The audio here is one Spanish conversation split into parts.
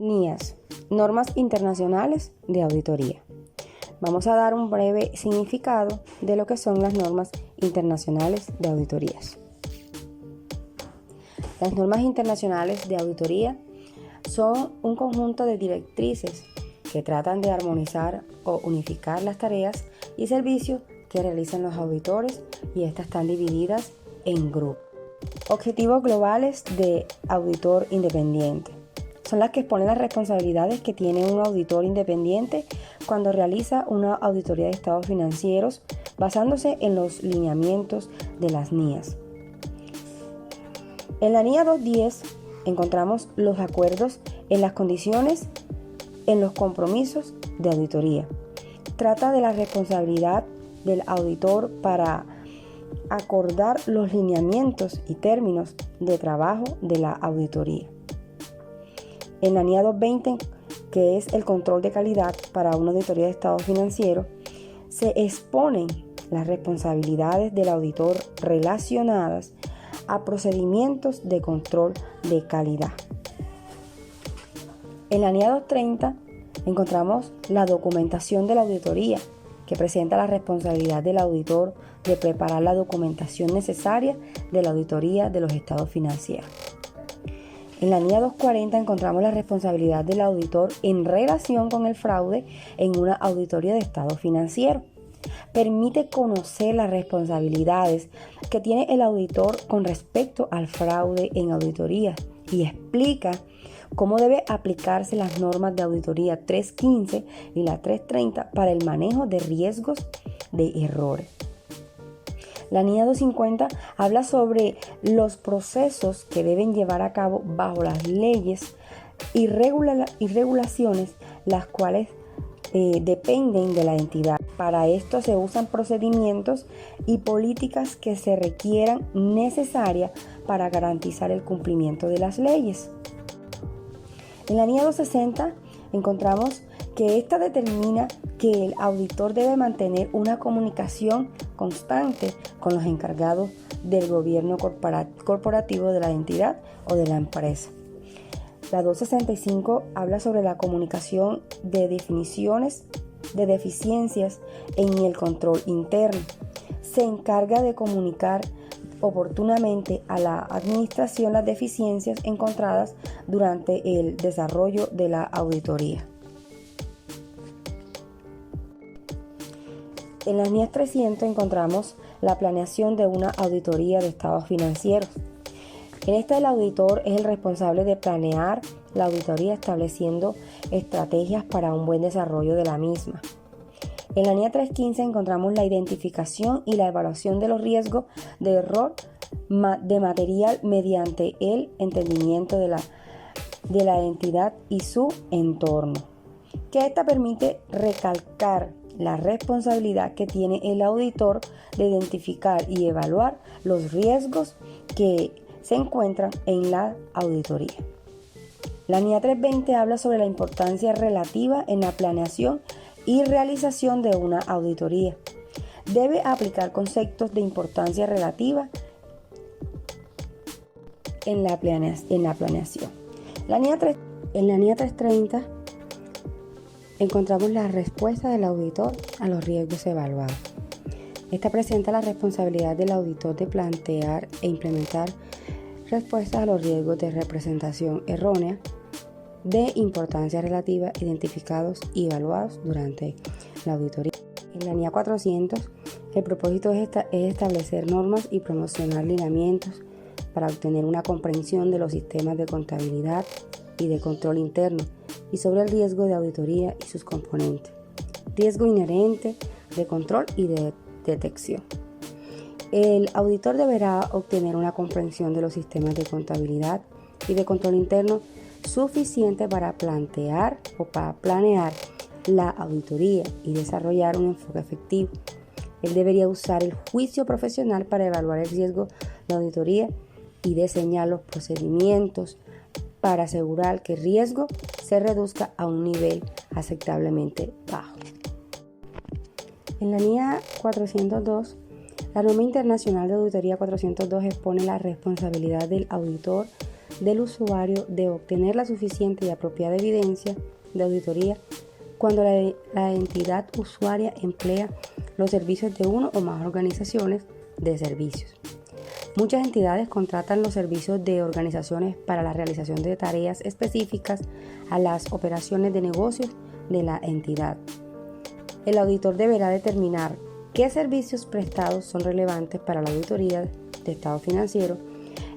NIAS, Normas Internacionales de Auditoría. Vamos a dar un breve significado de lo que son las normas internacionales de auditorías. Las normas internacionales de auditoría son un conjunto de directrices que tratan de armonizar o unificar las tareas y servicios que realizan los auditores, y estas están divididas en grupos. Objetivos globales de auditor independiente. Son las que exponen las responsabilidades que tiene un auditor independiente cuando realiza una auditoría de estados financieros basándose en los lineamientos de las NIAS. En la NIA 210 encontramos los acuerdos en las condiciones en los compromisos de auditoría. Trata de la responsabilidad del auditor para acordar los lineamientos y términos de trabajo de la auditoría. En la NIA 220, que es el control de calidad para una auditoría de estado financiero, se exponen las responsabilidades del auditor relacionadas a procedimientos de control de calidad. En la NIA 230 encontramos la documentación de la auditoría, que presenta la responsabilidad del auditor de preparar la documentación necesaria de la auditoría de los estados financieros. En la NIA 240 encontramos la responsabilidad del auditor en relación con el fraude en una auditoría de estado financiero. Permite conocer las responsabilidades que tiene el auditor con respecto al fraude en auditoría y explica cómo debe aplicarse las normas de auditoría 315 y la 330 para el manejo de riesgos de errores. La NIA 250 habla sobre los procesos que deben llevar a cabo bajo las leyes y regulaciones, las cuales dependen de la entidad. Para esto se usan procedimientos y políticas que se requieran necesarias para garantizar el cumplimiento de las leyes. En la NIA 260 encontramos que esta determina que el auditor debe mantener una comunicación constante con los encargados del gobierno corporativo de la entidad o de la empresa. La 265 habla sobre la comunicación de definiciones de deficiencias en el control interno. Se encarga de comunicar oportunamente a la administración las deficiencias encontradas durante el desarrollo de la auditoría. En las NIA 300 encontramos la planeación de una auditoría de estados financieros. En esta, el auditor es el responsable de planear la auditoría estableciendo estrategias para un buen desarrollo de la misma. En la NIA 315 encontramos la identificación y la evaluación de los riesgos de error de material mediante el entendimiento de la entidad y su entorno, que esta permite recalcar la responsabilidad que tiene el auditor de identificar y evaluar los riesgos que se encuentran en la auditoría. La NIA 320 habla sobre la importancia relativa en la planeación y realización de una auditoría. Debe aplicar conceptos de importancia relativa en la planeación. En la NIA 330 encontramos la respuesta del auditor a los riesgos evaluados. Esta presenta la responsabilidad del auditor de plantear e implementar respuestas a los riesgos de representación errónea de importancia relativa identificados y evaluados durante la auditoría. En la NIA 400, el propósito es establecer normas y promocionar lineamientos para obtener una comprensión de los sistemas de contabilidad y de control interno y sobre el riesgo de auditoría y sus componentes, riesgo inherente, de control y de detección. El auditor deberá obtener una comprensión de los sistemas de contabilidad y de control interno suficiente para plantear o para planear la auditoría y desarrollar un enfoque efectivo. Él debería usar el juicio profesional para evaluar el riesgo de auditoría y diseñar los procedimientos para asegurar que el riesgo se reduzca a un nivel aceptablemente bajo. En la NIA 402, la norma internacional de auditoría 402 expone la responsabilidad del auditor del usuario de obtener la suficiente y apropiada evidencia de auditoría cuando la entidad usuaria emplea los servicios de uno o más organizaciones de servicios. Muchas entidades contratan los servicios de organizaciones para la realización de tareas específicas a las operaciones de negocios de la entidad. El auditor deberá determinar qué servicios prestados son relevantes para la auditoría de estado financiero.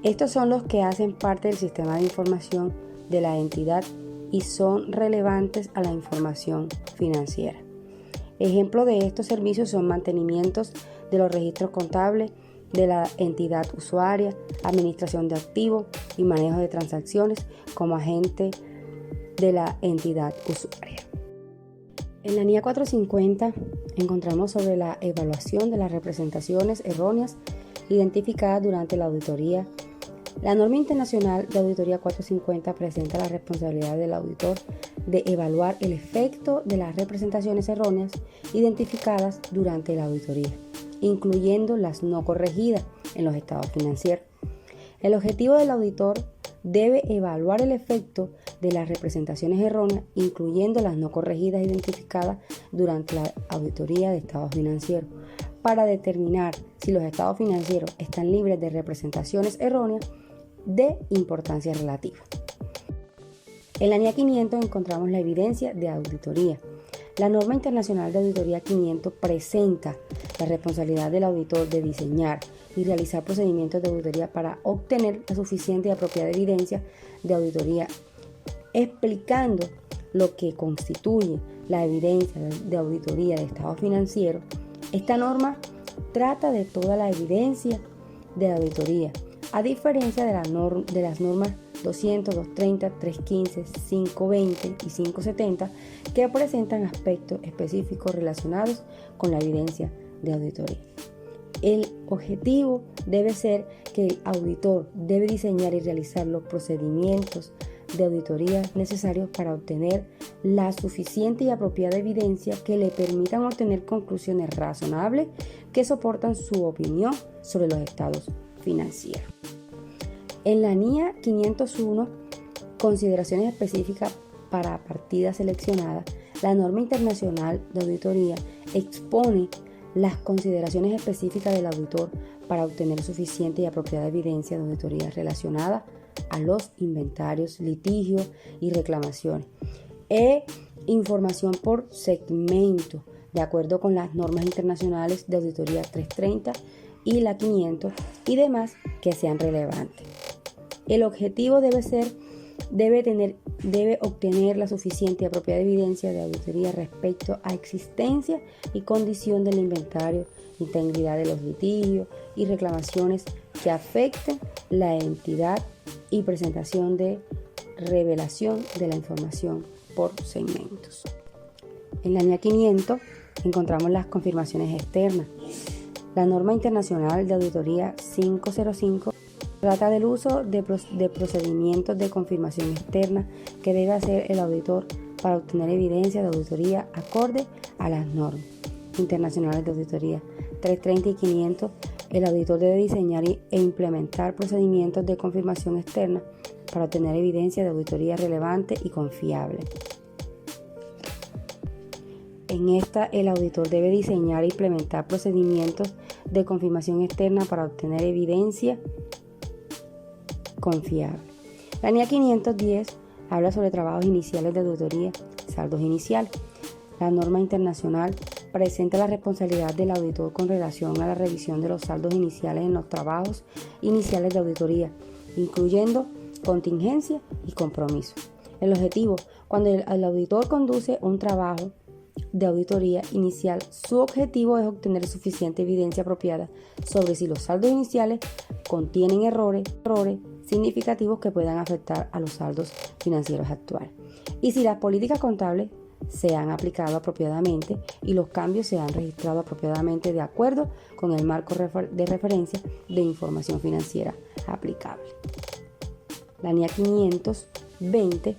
Estos son los que hacen parte del sistema de información de la entidad y son relevantes a la información financiera. Ejemplo de estos servicios son mantenimientos de los registros contables de la entidad usuaria, administración de activos y manejo de transacciones como agente de la entidad usuaria. En la NIA 450 encontramos sobre la evaluación de las representaciones erróneas identificadas durante la auditoría. La norma internacional de auditoría 450 presenta la responsabilidad del auditor de evaluar el efecto de las representaciones erróneas identificadas durante la auditoría, incluyendo las no corregidas en los estados financieros. El objetivo del auditor debe evaluar el efecto de las representaciones erróneas, incluyendo las no corregidas identificadas durante la auditoría de estados financieros, para determinar si los estados financieros están libres de representaciones erróneas de importancia relativa. En la NIA 500 encontramos la evidencia de auditoría. La norma internacional de auditoría 500 presenta la responsabilidad del auditor de diseñar y realizar procedimientos de auditoría para obtener la suficiente y apropiada evidencia de auditoría, explicando lo que constituye la evidencia de auditoría de estado financiero. Esta norma trata de toda la evidencia de auditoría, a diferencia de las normas 200, 230, 315, 520 y 570 que presentan aspectos específicos relacionados con la evidencia de auditoría. El objetivo debe ser que el auditor debe diseñar y realizar los procedimientos de auditoría necesarios para obtener la suficiente y apropiada evidencia que le permitan obtener conclusiones razonables que soportan su opinión sobre los estados financieros. En la NIA 501, consideraciones específicas para partidas seleccionadas, la norma internacional de auditoría expone las consideraciones específicas del auditor para obtener suficiente y apropiada evidencia de auditoría relacionada a los inventarios, litigios y reclamaciones. Información por segmento, de acuerdo con las normas internacionales de auditoría 330 y la 500 y demás que sean relevantes. El objetivo debe obtener la suficiente y apropiada evidencia de auditoría respecto a existencia y condición del inventario, integridad de los litigios y reclamaciones que afecten la entidad y presentación de revelación de la información por segmentos. En la NIA 500 encontramos las confirmaciones externas. La norma internacional de auditoría 505 trata del uso de procedimientos de confirmación externa que debe hacer el auditor para obtener evidencia de auditoría acorde a las normas internacionales de auditoría 330 y 500. El auditor debe diseñar e implementar procedimientos de confirmación externa para obtener evidencia de auditoría relevante y confiable. En esta, el auditor debe diseñar e implementar procedimientos de confirmación externa para obtener evidencia confiable. La NIA 510 habla sobre trabajos iniciales de auditoría, saldos iniciales. La norma internacional presenta la responsabilidad del auditor con relación a la revisión de los saldos iniciales en los trabajos iniciales de auditoría, incluyendo contingencia y compromiso. El objetivo: cuando el auditor conduce un trabajo de auditoría inicial, su objetivo es obtener suficiente evidencia apropiada sobre si los saldos iniciales contienen errores significativos que puedan afectar a los saldos financieros actuales, y si las políticas contables se han aplicado apropiadamente y los cambios se han registrado apropiadamente de acuerdo con el marco de referencia de información financiera aplicable. La NIA 520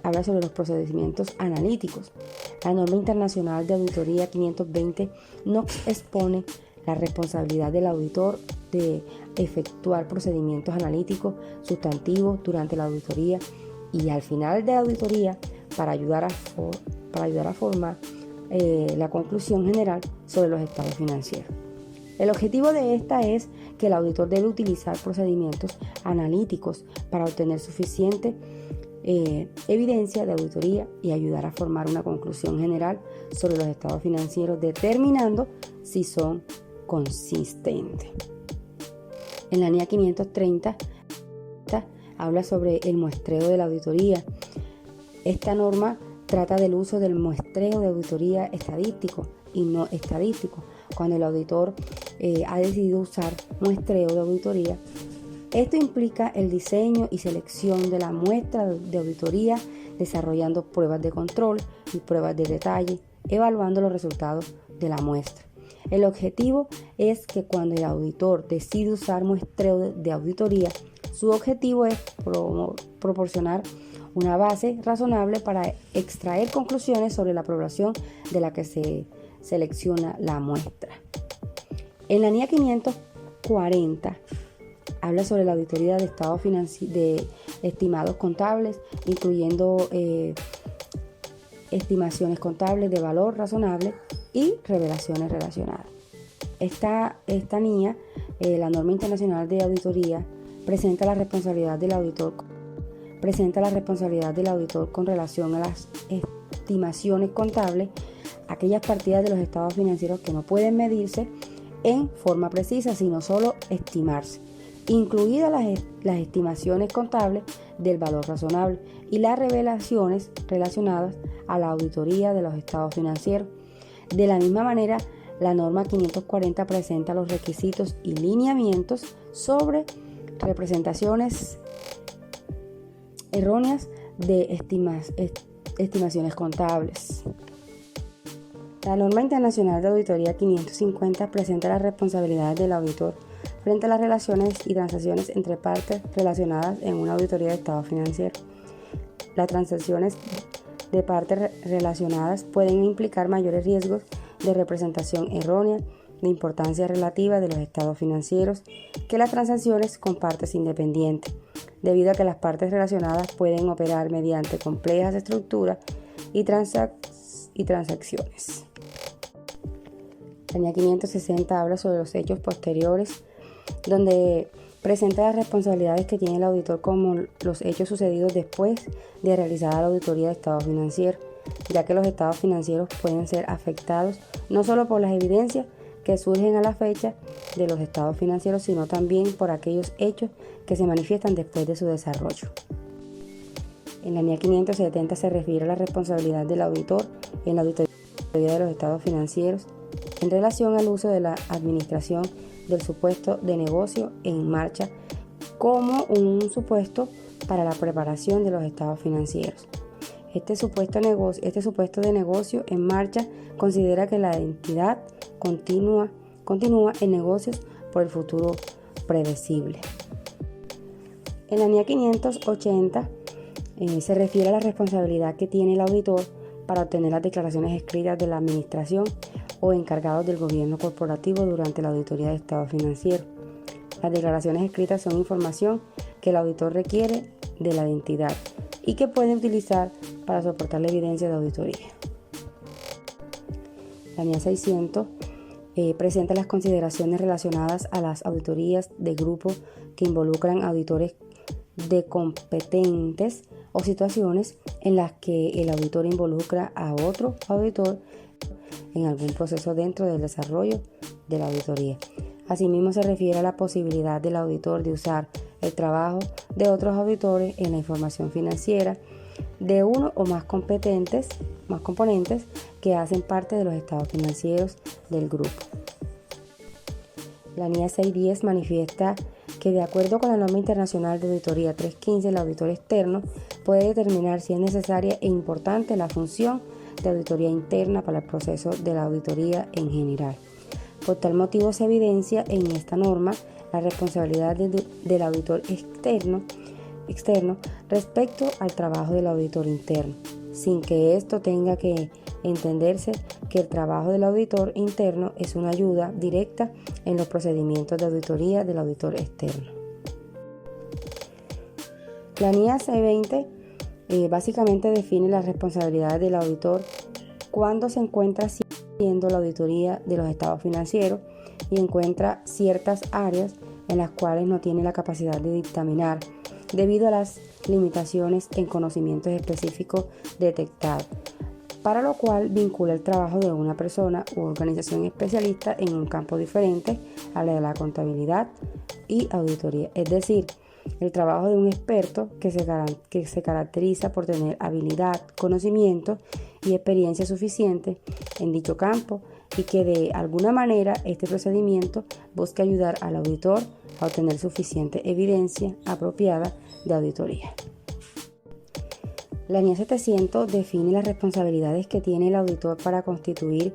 habla sobre los procedimientos analíticos. La norma internacional de auditoría 520 no expone la responsabilidad del auditor de efectuar procedimientos analíticos sustantivos durante la auditoría y al final de la auditoría para ayudar a formar la conclusión general sobre los estados financieros. El objetivo de esta es que el auditor debe utilizar procedimientos analíticos para obtener suficiente evidencia de auditoría y ayudar a formar una conclusión general sobre los estados financieros, determinando si son consistentes. En la NIA 530 habla sobre el muestreo de la auditoría. Esta norma trata del uso del muestreo de auditoría estadístico y no estadístico. Cuando el auditor ha decidido usar muestreo de auditoría, esto implica el diseño y selección de la muestra de auditoría, desarrollando pruebas de control y pruebas de detalle, evaluando los resultados de la muestra. El objetivo es que cuando el auditor decide usar muestreo de auditoría, su objetivo es proporcionar una base razonable para extraer conclusiones sobre la población de la que se selecciona la muestra. En la NIA 540 habla sobre la auditoría de estados de estimados contables, incluyendo estimaciones contables de valor razonable y revelaciones relacionadas. Esta NIA, la norma internacional de auditoría, presenta la responsabilidad del auditor con relación a las estimaciones contables, aquellas partidas de los estados financieros que no pueden medirse en forma precisa, sino solo estimarse, incluidas las estimaciones contables del valor razonable y las revelaciones relacionadas a la auditoría de los estados financieros. De la misma manera, la norma 540 presenta los requisitos y lineamientos sobre representaciones erróneas de estimaciones contables. La norma internacional de auditoría 550 presenta las responsabilidades del auditor frente a las relaciones y transacciones entre partes relacionadas en una auditoría de estado financiero. Las transacciones de partes relacionadas pueden implicar mayores riesgos de representación errónea de importancia relativa de los estados financieros que las transacciones con partes independientes, debido a que las partes relacionadas pueden operar mediante complejas estructuras y transacciones. La NIA 560 habla sobre los hechos posteriores, donde presenta las responsabilidades que tiene el auditor como los hechos sucedidos después de realizada la auditoría de estados financieros, ya que los estados financieros pueden ser afectados no solo por las evidencias que surgen a la fecha de los estados financieros, sino también por aquellos hechos que se manifiestan después de su desarrollo. En la NIA 570 se refiere a la responsabilidad del auditor en la auditoría de los estados financieros en relación al uso de la administración del supuesto de negocio en marcha como un supuesto para la preparación de los estados financieros. Este supuesto de negocio en marcha considera que la entidad continúa en negocios por el futuro predecible. En la NIA 580 se refiere a la responsabilidad que tiene el auditor para obtener las declaraciones escritas de la administración o encargados del gobierno corporativo durante la auditoría de estado financiero. Las declaraciones escritas son información que el auditor requiere de la entidad y que puede utilizar para soportar la evidencia de auditoría. La NIA 600 presenta las consideraciones relacionadas a las auditorías de grupo que involucran auditores de competentes o situaciones en las que el auditor involucra a otro auditor en algún proceso dentro del desarrollo de la auditoría. Asimismo, se refiere a la posibilidad del auditor de usar el trabajo de otros auditores en la información financiera de uno o más componentes que hacen parte de los estados financieros del grupo. La NIA 610 manifiesta que, de acuerdo con la norma internacional de auditoría 315, el auditor externo puede determinar si es necesaria e importante la función de auditoría interna para el proceso de la auditoría en general. Por tal motivo, se evidencia en esta norma la responsabilidad del auditor externo respecto al trabajo del auditor interno, sin que esto tenga que entenderse que que el trabajo del auditor interno es una ayuda directa en los procedimientos de auditoría del auditor externo. La NIA C20 básicamente define las responsabilidades del auditor cuando se encuentra haciendo la auditoría de los estados financieros y encuentra ciertas áreas en las cuales no tiene la capacidad de dictaminar debido a las limitaciones en conocimientos específicos detectados, para lo cual vincula el trabajo de una persona u organización especialista en un campo diferente a la de la contabilidad y auditoría. Es decir, el trabajo de un experto que se caracteriza por tener habilidad, conocimiento y experiencia suficiente en dicho campo y que de alguna manera este procedimiento busca ayudar al auditor a obtener suficiente evidencia apropiada de auditoría. La NIA 700 define las responsabilidades que tiene el auditor para constituir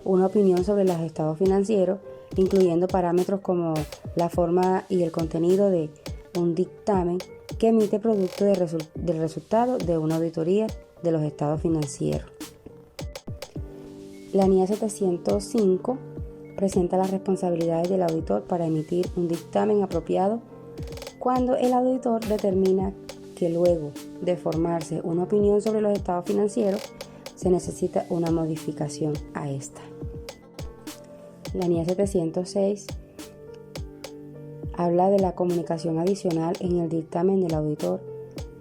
una opinión sobre los estados financieros, incluyendo parámetros como la forma y el contenido de un dictamen que emite producto del resultado de una auditoría de los estados financieros. La NIA 705 presenta las responsabilidades del auditor para emitir un dictamen apropiado cuando el auditor determina que luego de formarse una opinión sobre los estados financieros se necesita una modificación a esta. La NIA 706 habla de la comunicación adicional en el dictamen del auditor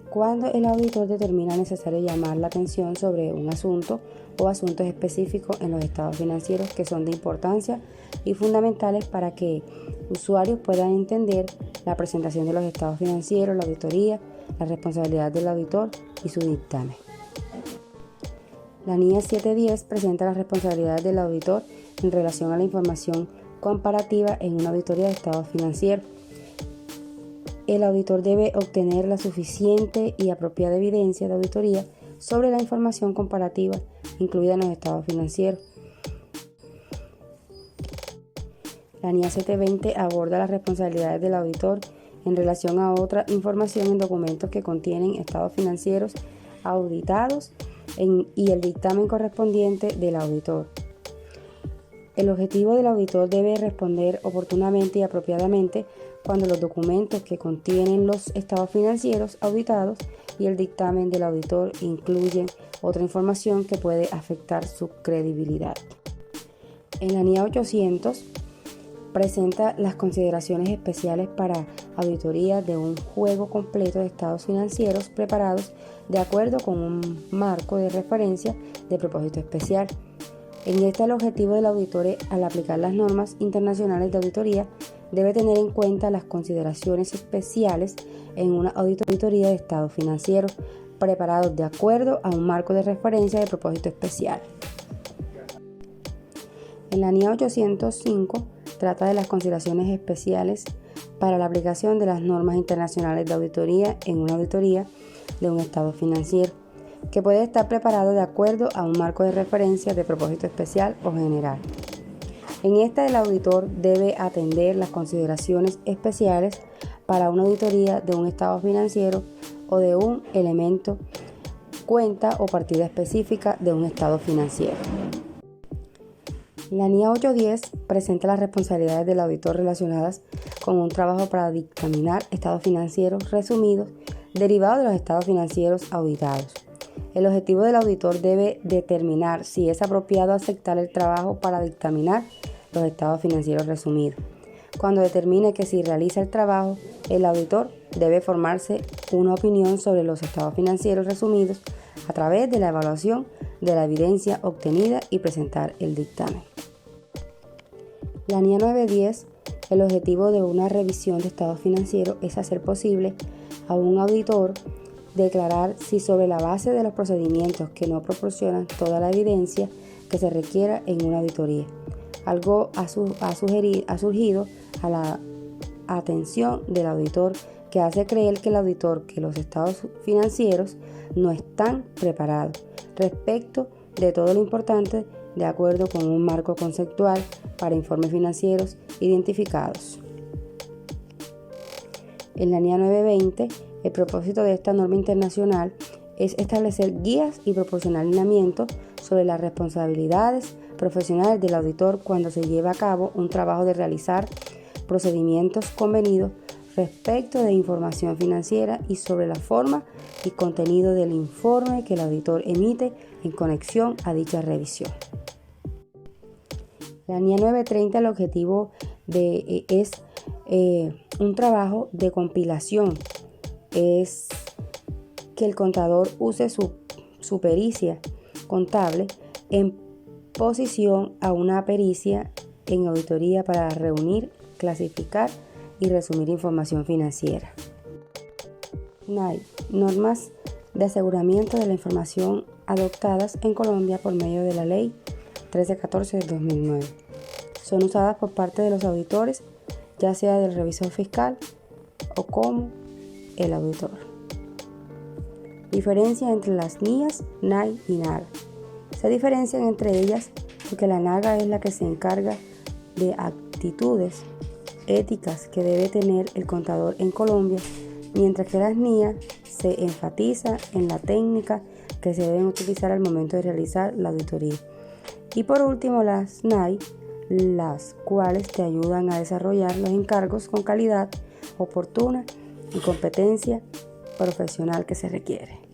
cuando el auditor determina necesario llamar la atención sobre un asunto o asuntos específicos en los estados financieros que son de importancia y fundamentales para que usuarios puedan entender la presentación de los estados financieros, la auditoría, la responsabilidad del auditor y su dictamen. La NIA 710 presenta las responsabilidades del auditor en relación a la información comparativa en una auditoría de estados financieros. El auditor debe obtener la suficiente y apropiada evidencia de auditoría sobre la información comparativa incluida en los estados financieros. La NIA 720 aborda las responsabilidades del auditor en relación a otra información en documentos que contienen estados financieros auditados y el dictamen correspondiente del auditor. El objetivo del auditor debe responder oportunamente y apropiadamente cuando los documentos que contienen los estados financieros auditados y el dictamen del auditor incluyen otra información que puede afectar su credibilidad. En la NIA 800 presenta las consideraciones especiales para auditoría de un juego completo de estados financieros preparados de acuerdo con un marco de referencia de propósito especial. En el objetivo del auditor al aplicar las normas internacionales de auditoría debe tener en cuenta las consideraciones especiales en una auditoría de estados financieros preparados de acuerdo a un marco de referencia de propósito especial. En la NIA 805 trata de las consideraciones especiales para la aplicación de las normas internacionales de auditoría en una auditoría de un estado financiero, que puede estar preparado de acuerdo a un marco de referencia de propósito especial o general. En esta, el auditor debe atender las consideraciones especiales para una auditoría de un estado financiero o de un elemento, cuenta o partida específica de un estado financiero. La NIA 810 presenta las responsabilidades del auditor relacionadas con un trabajo para dictaminar estados financieros resumidos derivados de los estados financieros auditados. El objetivo del auditor debe determinar si es apropiado aceptar el trabajo para dictaminar los estados financieros resumidos. Cuando determine que si realiza el trabajo, el auditor debe formarse una opinión sobre los estados financieros resumidos a través de la evaluación de la evidencia obtenida y presentar el dictamen. La NIA 910, el objetivo de una revisión de estados financieros es hacer posible a un auditor declarar si sobre la base de los procedimientos que no proporcionan toda la evidencia que se requiera en una auditoría. Algo ha surgido a la atención del auditor que hace creer que el auditor que los estados financieros no están preparados respecto de todo lo importante de acuerdo con un marco conceptual para informes financieros identificados. En la NIA 920, el propósito de esta norma internacional es establecer guías y proporcionar lineamientos sobre las responsabilidades profesionales del auditor cuando se lleva a cabo un trabajo de realizar procedimientos convenidos respecto de información financiera y sobre la forma y contenido del informe que el auditor emite en conexión a dicha revisión. La NIA 930, el objetivo es un trabajo de compilación, es que el contador use su pericia contable en posición a una pericia en auditoría para reunir, clasificar y resumir información financiera. NAI, normas de aseguramiento de la información adoptadas en Colombia por medio de la Ley 1314 de 2009. Son usadas por parte de los auditores, ya sea del revisor fiscal o como el auditor. Diferencia entre las NIAs, NAI y NAGA. Se diferencian entre ellas porque la NAGA es la que se encarga de actitudes éticas que debe tener el contador en Colombia, mientras que las NIA se enfatiza en la técnica que se deben utilizar al momento de realizar la auditoría. Y por último, las NAI, las cuales te ayudan a desarrollar los encargos con calidad oportuna y competencia profesional que se requiere.